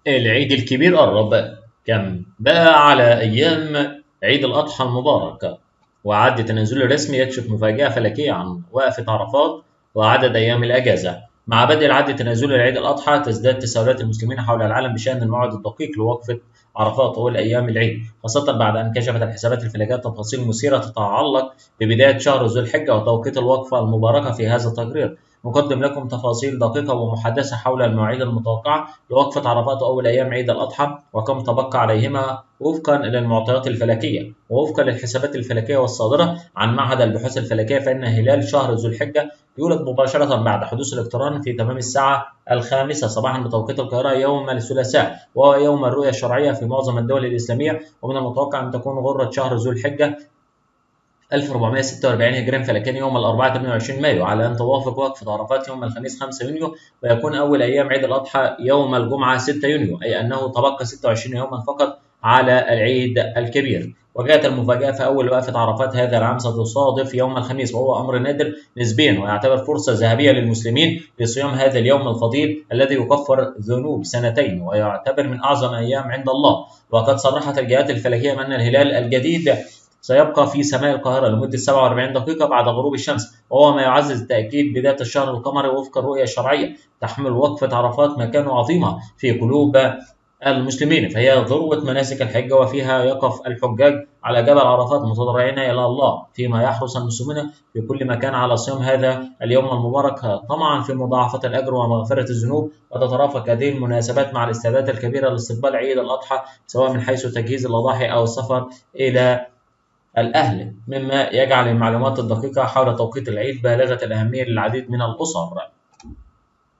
العيد الكبير قرب. كم بقى على أيام عيد الأضحى المبارك، وعد التنازل الرسمي يكشف مفاجأة فلكية عن وقفة عرفات وعدد أيام الأجازة. مع بدء العد التنازلي لعيد الأضحى تزداد تساؤلات المسلمين حول العالم بشأن الموعد الدقيق لوقفة عرفات طوال أيام العيد، خاصة بعد أن كشفت الحسابات الفلكية تفاصيل مثيرة تتعلق ببداية شهر ذو الحجة وتوقيت الوقفة المباركة في هذا التقرير. نقدم لكم تفاصيل دقيقة ومحدثة حول المواعيد المتوقعة لوقفة عرفات أول أيام عيد الأضحى وكم تبقى عليهما وفقا للمعطيات الفلكية. ووفقا للحسابات الفلكية والصادرة عن معهد البحوث الفلكية، فإن هلال شهر ذو الحجة يولد مباشرة بعد حدوث الاقتران في تمام الساعة 5 صباحا بتوقيت القاهرة يوم الثلاثاء، وهو يوم الرؤية الشرعية في معظم الدول الإسلامية. ومن المتوقع أن تكون غرة شهر ذو الحجة 1446 هجريا فلكان يوم الأربعاء 28 مايو، على أن توافق وقفة عرفات يوم الخميس 5 يونيو، ويكون أول أيام عيد الأضحى يوم الجمعة 6 يونيو، أي أنه تبقى 26 يوما فقط على العيد الكبير. وجاءت المفاجأة فأول وقفة عرفات هذا العام ستصادف يوم الخميس، وهو أمر نادر نسبيا، ويعتبر فرصة ذهبية للمسلمين لصيام هذا اليوم الفضيل الذي يكفر ذنوب سنتين ويعتبر من أعظم أيام عند الله. وقد صرحت الجهات الفلكية بأن الهلال الجديد سيبقى في سماء القاهرة لمدة 47 دقيقة بعد غروب الشمس، وهو ما يعزز تأكيد بداية الشهر القمري وفق الرؤية الشرعية. تحمل وقفة عرفات مكانة عظيمة في قلوب المسلمين، فهي ذروة مناسك الحج، وفيها يقف الحجاج على جبل عرفات متضرعين إلى الله، فيما يحرص المسلمون في كل مكان على صيام هذا اليوم المبارك طمعا في مضاعفة الأجر ومغفرة الذنوب. وتترافق هذه المناسبات مع الاستعدادات الكبيرة لاستقبال عيد الأضحى، سواء من حيث تجهيز الأضاحي أو السفر إلى الأهل، مما يجعل المعلومات الدقيقة حول توقيت العيد بالغة الأهمية للعديد من الأسر.